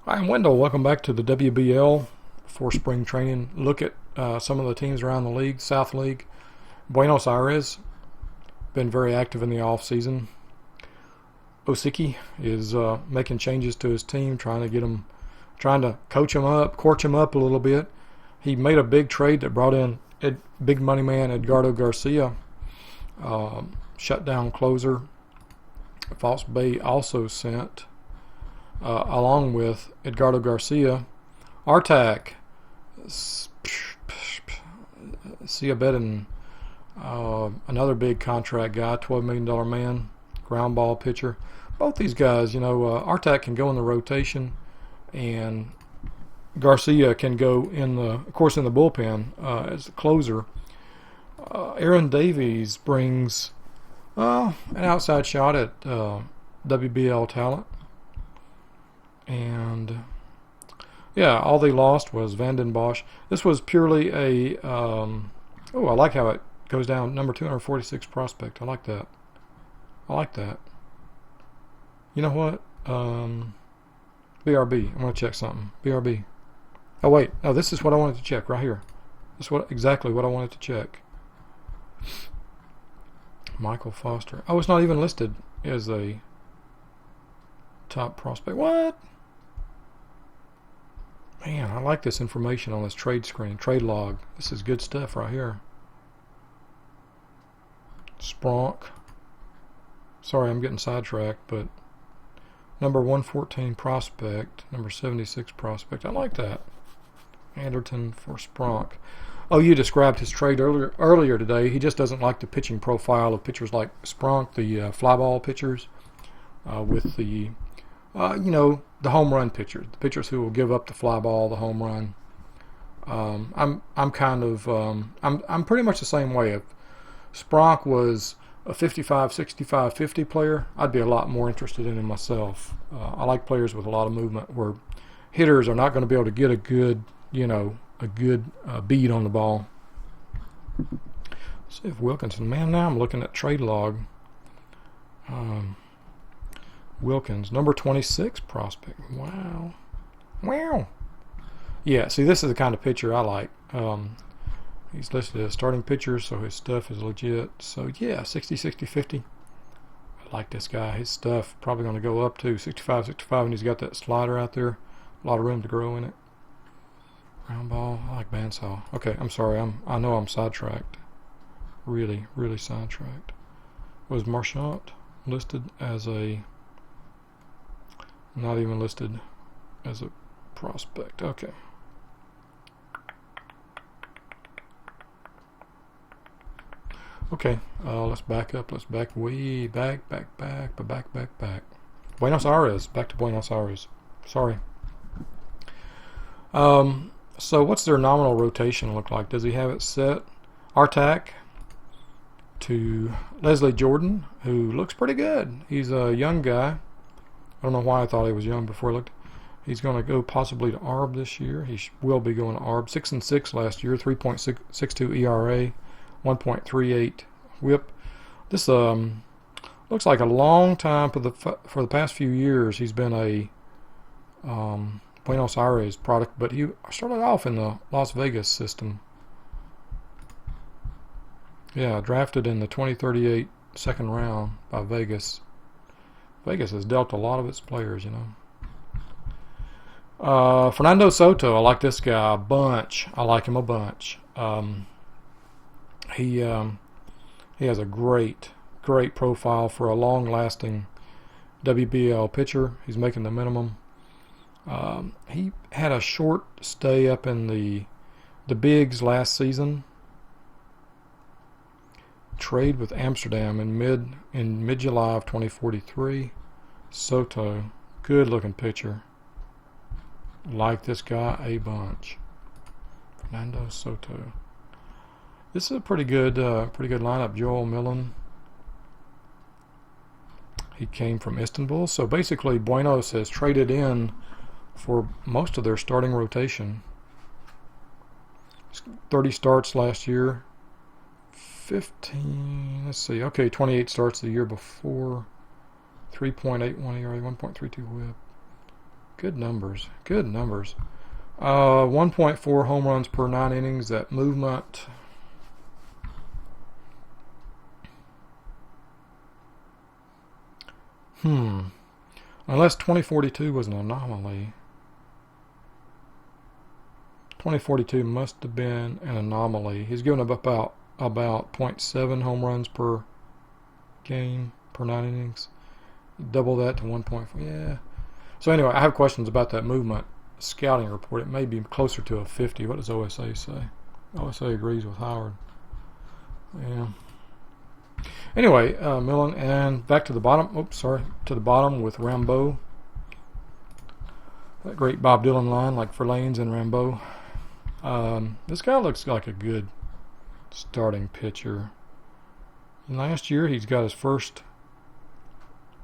Hi, I'm Wendell. Welcome back to the WBL for spring training. Look at some of the teams around the league. South League, Buenos Aires, been very active in the off season. Osiki is making changes to his team, trying to coach him up a little bit. He made a big trade that brought in big money man Edgardo Garcia, shutdown closer. False Bay also sent, along with Edgardo Garcia, Artak, Ciabedin, another big contract guy, $12 million man, ground ball pitcher. Both these guys, Artak can go in the rotation, and Garcia can go in the bullpen as a closer. Aaron Davies brings an outside shot at WBL talent. And yeah, all they lost was Vanden Bosch. This was purely a I like how it goes down, number 246 prospect. I like that. You know what? BRB. I'm going to check something. BRB. Oh wait, no, this is what I wanted to check right here. This is exactly what I wanted to check. Michael Foster. Oh, it's not even listed as a top prospect. What? Man, I like this information on this trade screen, trade log. This is good stuff right here. Spronk. Sorry, I'm getting sidetracked, but number 114 prospect, number 76 prospect. I like that. Anderton for Spronk. Oh, you described his trade earlier today. He just doesn't like the pitching profile of pitchers like Spronk, the fly ball pitchers, with the the home run pitchers, the pitchers who will give up the fly ball, the home run. I'm pretty much the same way. If Spronk was a 55, 65, 50 player, I'd be a lot more interested in him myself. I like players with a lot of movement where hitters are not going to be able to get a good bead on the ball. Let's see if Wilkinson. Man, now I'm looking at trade log. Wilkins, number 26 prospect. Wow. Yeah, see, this is the kind of pitcher I like. He's listed as starting pitcher, so his stuff is legit. So, yeah, 60, 60, 50. I like this guy. His stuff probably going to go up to 65, 65, and he's got that slider out there. A lot of room to grow in it. Ground ball. I like bandsaw. Okay, I'm sorry. I know I'm sidetracked. Really, really sidetracked. Was Marchant listed as a... Not even listed as a prospect. Okay. Okay, let's back up. Let's back way back. Buenos Aires. Back to Buenos Aires. Sorry. So what's their nominal rotation look like? Does he have it set? Artak to Leslie Jordan, who looks pretty good. He's a young guy. I don't know why I thought he was young before I looked. He's going to go possibly to ARB this year. He will be going to ARB. 6-6 last year, 3.62 ERA, 1.38 WHIP. This looks like a long time for the past few years. He's been a Buenos Aires product, but he started off in the Las Vegas system. Yeah, drafted in the 2038 second round by Vegas. Vegas has dealt a lot of its players, Fernando Soto, I like this guy a bunch. I like him a bunch. He has a great profile for a long-lasting WBL pitcher. He's making the minimum. He had a short stay up in the bigs last season. Trade with Amsterdam in mid July of 2043. Soto, good looking pitcher. Like this guy a bunch. Fernando Soto. This is a pretty good lineup. Joel Millen. He came from Istanbul. So basically, Buenos has traded in for most of their starting rotation. 30 starts last year. 15, let's see, okay, 28 starts the year before, 3.81 ERA, 1.32 WHIP. Good numbers. Good numbers. 1.4 home runs per 9 innings. That movement. Unless 2042 was an anomaly. 2042 must have been an anomaly. He's given up about 0.7 home runs per game, per 9 innings. Double that to 1.4. Yeah. So anyway, I have questions about that movement scouting report. It may be closer to a 50. What does OSA say? OSA agrees with Howard. Yeah. Anyway, Millen, and back to the bottom. Oops, sorry. To the bottom with Rambeau. That great Bob Dylan line, like Verlaine's and Rambeau. This guy looks like a good starting pitcher. Last year, he's got his first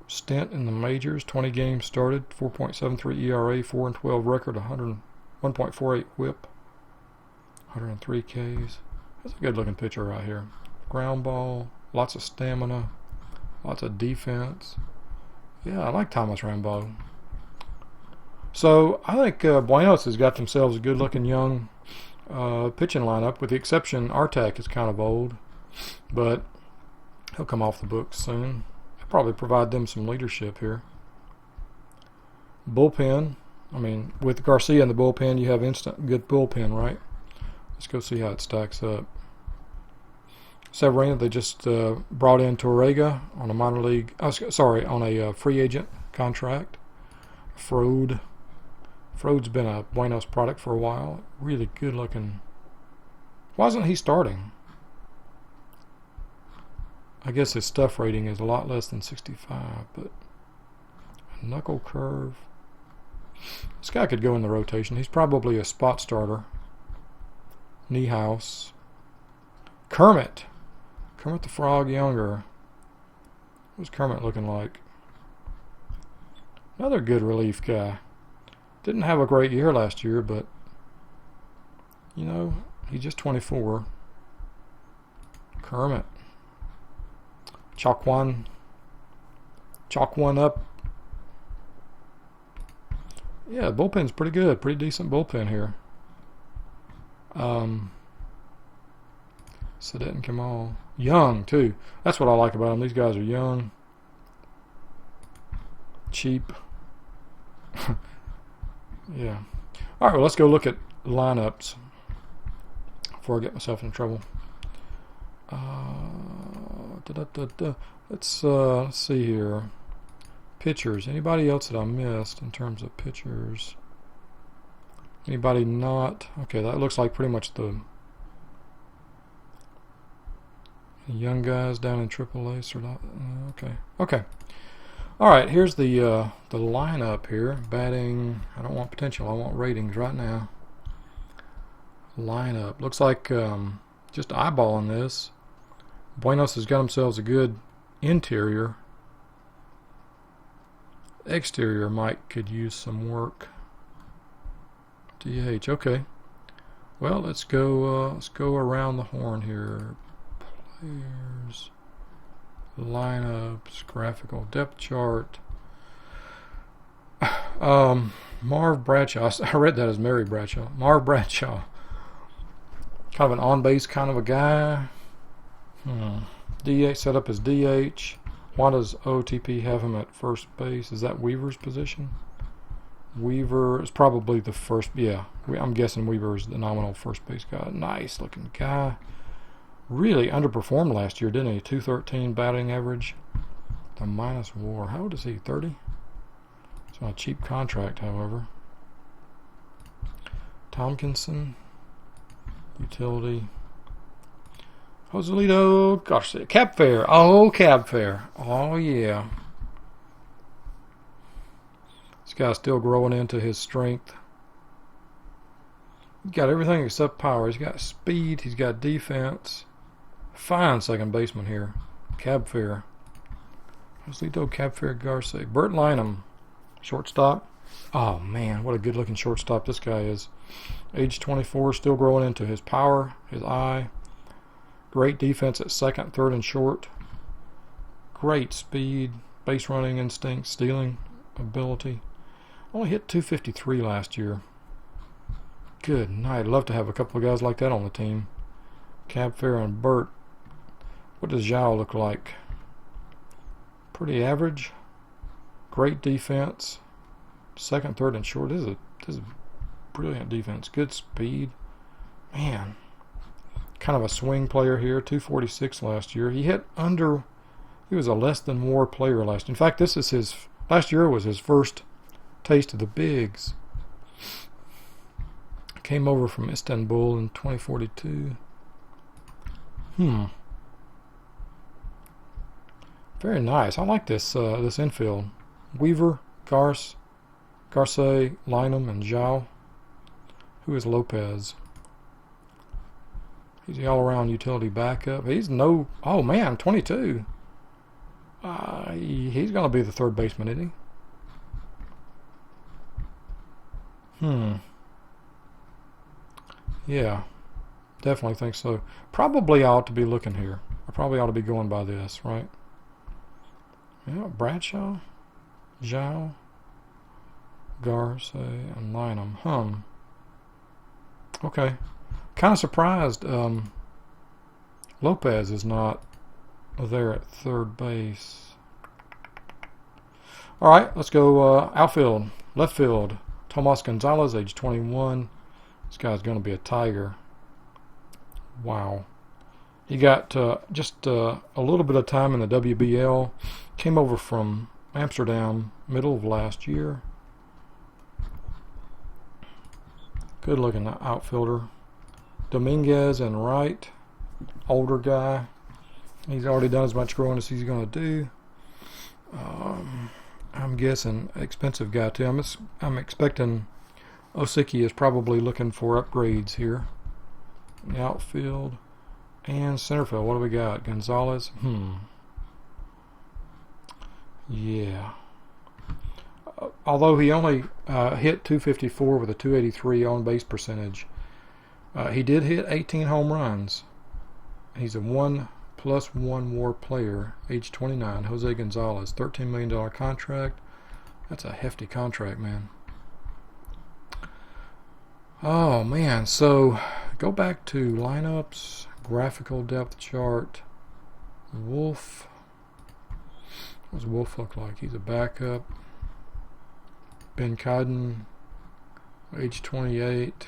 stint in the majors. 20 games started, 4.73 ERA, 4-12 record, 1.48 WHIP, 103 Ks. That's a good-looking pitcher right here. Ground ball, lots of stamina, lots of defense. Yeah, I like Thomas Rambeau. So I think Buenos has got themselves a good-looking young pitching lineup, with the exception Artak is kind of old, but he'll come off the books soon. He'll probably provide them some leadership here. Bullpen, I mean, with Garcia in the bullpen, you have instant good bullpen, right? Let's go see how it stacks up. Severino, they just brought in Torrega on a minor league, on a free agent contract. Frode's been a Buenos product for a while. Really good looking. Why isn't he starting? I guess his stuff rating is a lot less than 65, but a knuckle curve. This guy could go in the rotation. He's probably a spot starter. Niehaus. Kermit the Frog Younger. What's Kermit looking like? Another good relief guy. Didn't have a great year last year, but, you know, he's just 24. Kermit. Chalk one up. Yeah, the bullpen's pretty good. Pretty decent bullpen here. Sadet and Kamal. Young, too. That's what I like about them. These guys are young. Cheap. Yeah. All right, well, let's go look at lineups before I get myself in trouble. Let's see here. Pitchers. Anybody else that I missed in terms of pitchers? Anybody not? Okay, that looks like pretty much the young guys down in AAA. Okay. All right, here's the lineup here. Batting, I don't want potential, I want ratings right now. Lineup. Looks like, just eyeballing this, Buenos has got themselves a good interior. Exterior could use some work. DH, okay. Well, let's go around the horn here. Players. Lineups, graphical depth chart. Marv Bradshaw. I read that as Mary Bradshaw. Marv Bradshaw. Kind of an on-base kind of a guy. DH set up as DH. Why does OTP have him at first base? Is that Weaver's position? Weaver is probably the first. Yeah, I'm guessing Weaver is the nominal first base guy. Nice looking guy. Really underperformed last year, didn't he? 213 batting average. The minus WAR. How old is he? 30? It's on a cheap contract, however. Tompkinson. Utility. Joselito. Gosh, Cab Fair. Oh, Cab Fair. Oh, yeah. This guy's still growing into his strength. He's got everything except power. He's got speed. He's got defense. Fine second baseman here. Cab Fair. Joselito, Cab Fair, Garcia. Bert Lynham. Shortstop. Oh, man, what a good-looking shortstop this guy is. Age 24, still growing into his power, his eye. Great defense at second, third, and short. Great speed, base running instinct, stealing ability. Only hit 253 last year. Good night. I'd love to have a couple of guys like that on the team. Cab Fair and Burt. What does Zhao look like? Pretty average. Great defense. Second, third, and short. This is brilliant defense. Good speed. Man. Kind of a swing player here. 246 last year. He was a less than WAR player last year. In fact, last year was his first taste of the bigs. Came over from Istanbul in 2042. Very nice. I like this this infield. Weaver, Garce, Lynham, and Zhao. Who is Lopez? He's the all-around utility backup. Oh man, 22. He's going to be the third baseman, isn't he? Yeah, definitely think so. Probably ought to be looking here. I probably ought to be going by this, right? Yeah, Bradshaw, Zhao, Garce, and Lynham. Okay. Kind of surprised Lopez is not there at third base. All right, let's go outfield. Left field, Tomas Gonzalez, age 21. This guy's going to be a tiger. Wow. He got just a little bit of time in the WBL. Came over from Amsterdam middle of last year. Good looking outfielder. Dominguez and right. Older guy. He's already done as much growing as he's going to do. I'm guessing expensive guy too. I'm expecting Osiki is probably looking for upgrades here. In the outfield and center field. What do we got? Gonzalez. Yeah. Although he only hit 254 with a 283 on base percentage, he did hit 18 home runs. He's a 1+1 WAR player, age 29. Jose Gonzalez, $13 million contract. That's a hefty contract, man. Oh man, so go back to lineups, graphical depth chart. Wolf. What does Wolf look like? He's a backup. Ben Codden, age 28.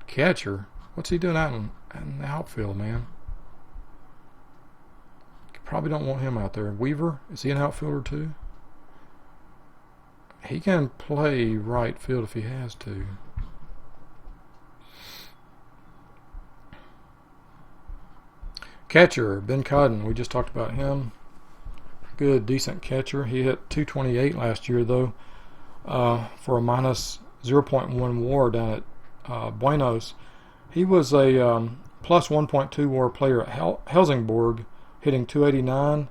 Catcher. What's he doing out in the outfield, man? Probably don't want him out there. Weaver, is he an outfielder too? He can play right field if he has to. Catcher, Ben Codden, we just talked about him. Good, decent catcher. He hit 228 last year, though, for a minus 0.1 WAR down at Buenos. He was a plus 1.2 WAR player at Helsingborg, hitting 289.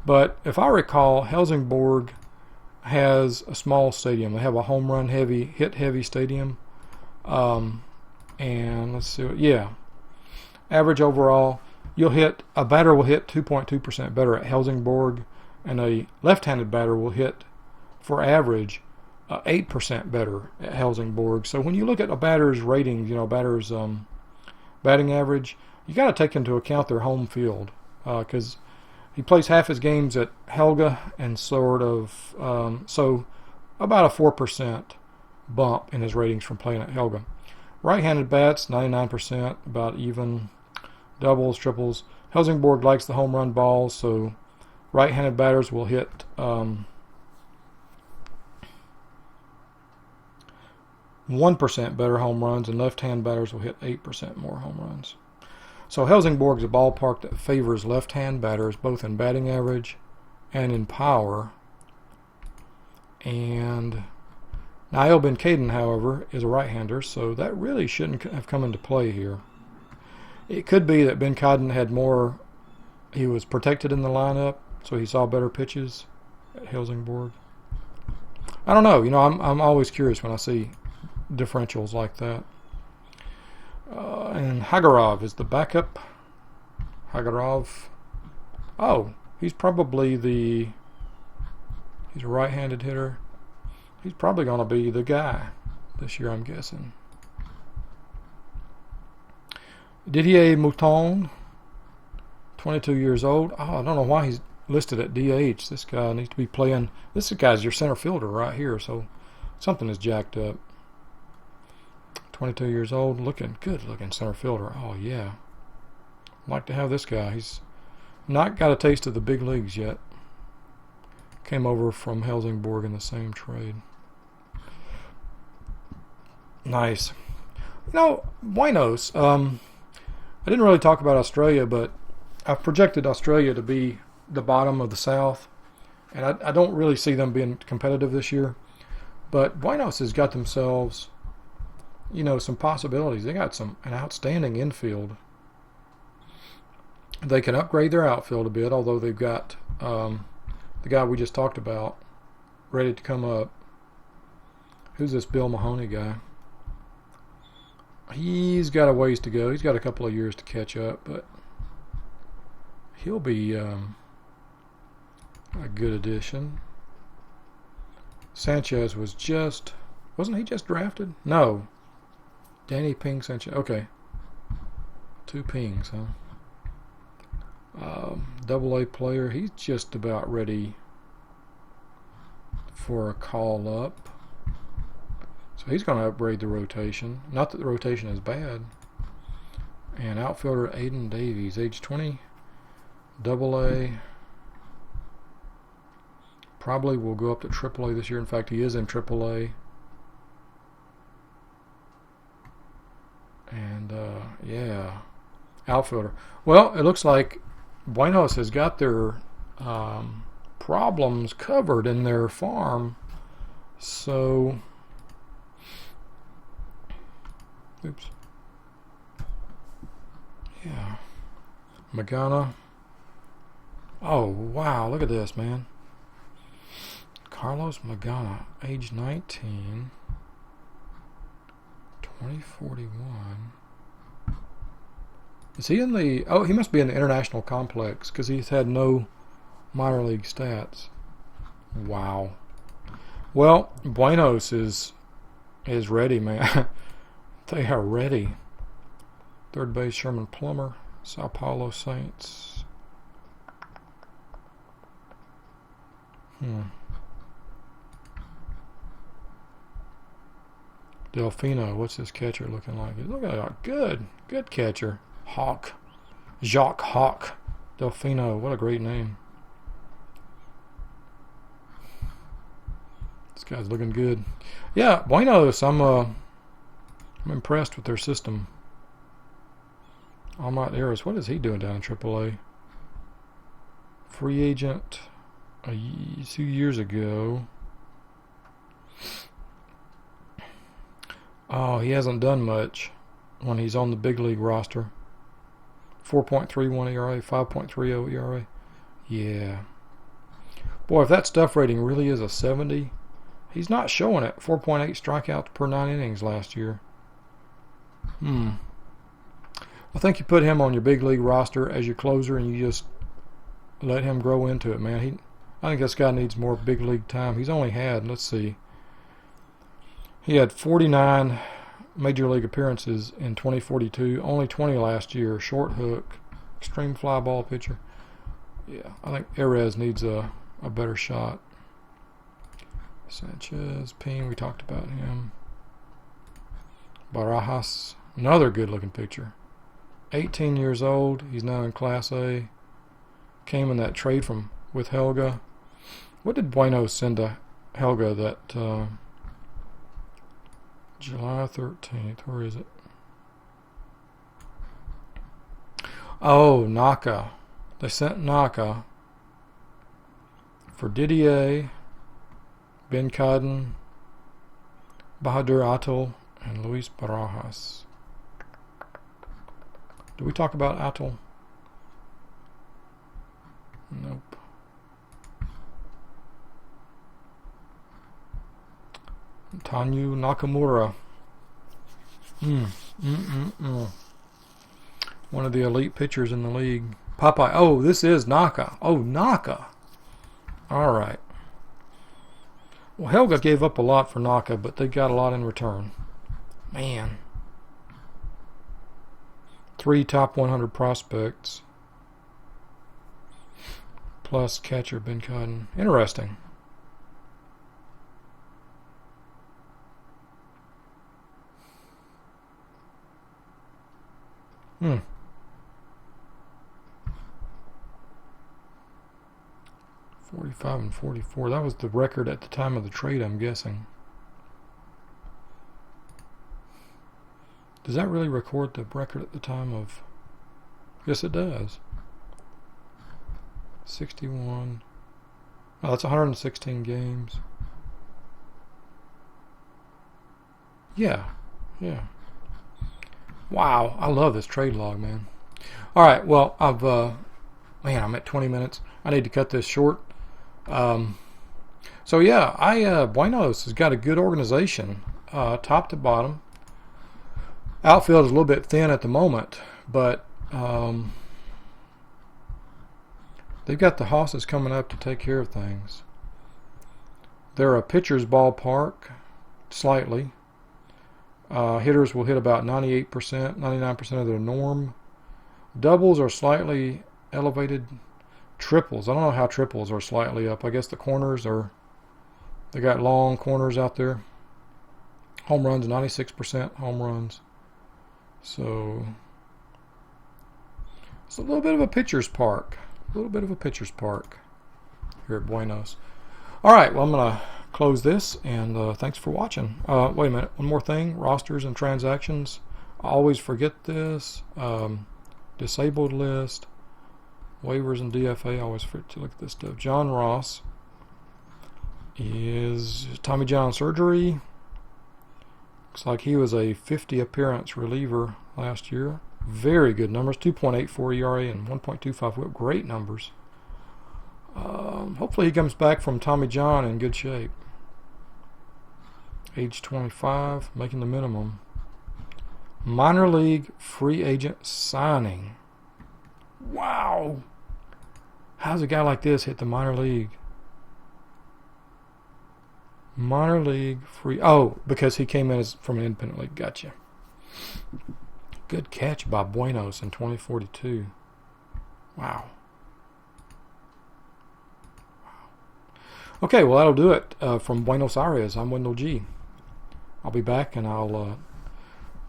But if I recall, Helsingborg has a small stadium. They have a home run heavy, hit heavy stadium. And let's see, average overall. A batter will hit 2.2% better at Helsingborg, and a left-handed batter will hit, for average, 8% better at Helsingborg. So when you look at a batter's ratings, batter's batting average, you got to take into account their home field, because he plays half his games at Helga, and so about a 4% bump in his ratings from playing at Helga. Right-handed bats, 99%, about even. Doubles, triples. Helsingborg likes the home run ball, so right-handed batters will hit 1% better home runs, and left-hand batters will hit 8% more home runs. So Helsingborg is a ballpark that favors left-hand batters, both in batting average and in power. And Niall Ben Caden, however, is a right-hander, so that really shouldn't have come into play here. It could be that Ben Codden he was protected in the lineup, so he saw better pitches at Helsingborg. I don't know. I'm always curious when I see differentials like that. And Hagarov is the backup. Hagarov. Oh, he's a right-handed hitter. He's probably going to be the guy this year, I'm guessing. Didier Mouton, 22 years old. Oh, I don't know why he's listed at DH. This guy needs to be playing. This guy's your center fielder right here, so something is jacked up. 22 years old, looking good looking center fielder. Oh, yeah. I'd like to have this guy. He's not got a taste of the big leagues yet. Came over from Helsingborg in the same trade. Nice. You know, Buenos, I didn't really talk about Australia, but I've projected Australia to be the bottom of the South, and I don't really see them being competitive this year. But Buenos has got themselves, you know, some possibilities. They got an outstanding infield. They can upgrade their outfield a bit, although they've got the guy we just talked about ready to come up. Who's this Bill Mahoney guy? He's got a ways to go. He's got a couple of years to catch up, but he'll be a good addition. Sanchez wasn't he just drafted? No. Danny Ping Sanchez. Okay. 2 pings, huh? AA player. He's just about ready for a call up. So he's going to upgrade the rotation. Not that the rotation is bad. And outfielder Aiden Davies, age 20, AA. Probably will go up to AAA this year. In fact, he is in AAA. And, yeah, outfielder. Well, it looks like Buenos has got their problems covered in their farm. So, oops. Yeah. Magana. Oh, wow. Look at this, man. Carlos Magana, age 19, 2041. Is he in the... Oh, he must be in the international complex because he's had no minor league stats. Wow. Well, Buenos is ready, man. They are ready. Third base, Sherman Plummer, Sao Paulo Saints. Delfino, what's this catcher looking like? Look at that. Good catcher. Hawk. Jacques Hawk. Delfino, what a great name. This guy's looking good. Yeah, Buenos, I'm impressed with their system. Almont Harris, what is he doing down in AAA? Free agent 2 years ago. Oh, he hasn't done much when he's on the big league roster. 4.31 ERA, 5.30 ERA. Yeah. Boy, if that stuff rating really is a 70, he's not showing it. 4.8 strikeouts per 9 innings last year. I think you put him on your big league roster as your closer and you just let him grow into it, man. I think this guy needs more big league time. He's only had, let's see, he had 49 major league appearances in 2042, only 20 last year. Short hook, extreme fly ball pitcher. Yeah, I think Erez needs a better shot. Sanchez, Ping, we talked about him. Barajas, another good looking pitcher. 18 years old, he's now in Class A. Came in that trade with Helga. What did Buenos send to Helga that July 13th? Where is it? Oh, Naka. They sent Naka for Didier, Ben Cadden, Bahadur Atul, and Luis Barajas. Did we talk about Atul? Nope. Tanyu Nakamura. One of the elite pitchers in the league. Popeye. Oh, this is Naka. Oh, Naka. All right. Well, Helga gave up a lot for Naka, but they got a lot in return. Man. 3 top 100 prospects. Plus catcher Ben Cotton. Interesting. Hmm. 45 and 44. That was the record at the time of the trade, I'm guessing. Does that really record the record at the time of... Yes, it does. 61. Oh, that's 116 games. Yeah. Yeah. Wow. I love this trade log, man. All right. Well, man, I'm at 20 minutes. I need to cut this short. So yeah, Buenos has got a good organization, top to bottom. Outfield is a little bit thin at the moment, but they've got the hosses coming up to take care of things. They're a pitcher's ballpark, slightly. Hitters will hit about 98%, 99% of their norm. Doubles are slightly elevated. Triples, I don't know how triples are slightly up. I guess the corners are, they got long corners out there. Home runs, 96% home runs. So it's a little bit of a pitcher's park. A little bit of a pitcher's park here at Buenos. All right, well, I'm going to close this, and thanks for watching. Wait a minute, one more thing. Rosters and transactions. I always forget this. Disabled list. Waivers and DFA, I always forget to look at this stuff. John Ross is Tommy John surgery. Looks like he was a 50 appearance reliever last year. Very good numbers, 2.84 ERA and 1.25 whip. Great numbers. Hopefully he comes back from Tommy John in good shape. Age 25, making the minimum. Minor league free agent signing. Wow. How's a guy like this hit the minor league? Minor league free... Oh, because he came in as from an independent league. Gotcha. Good catch by Buenos in 2042. Wow. Okay, well, that'll do it from Buenos Aires. I'm Wendell G. I'll be back, and I'll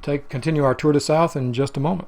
continue our tour to South in just a moment.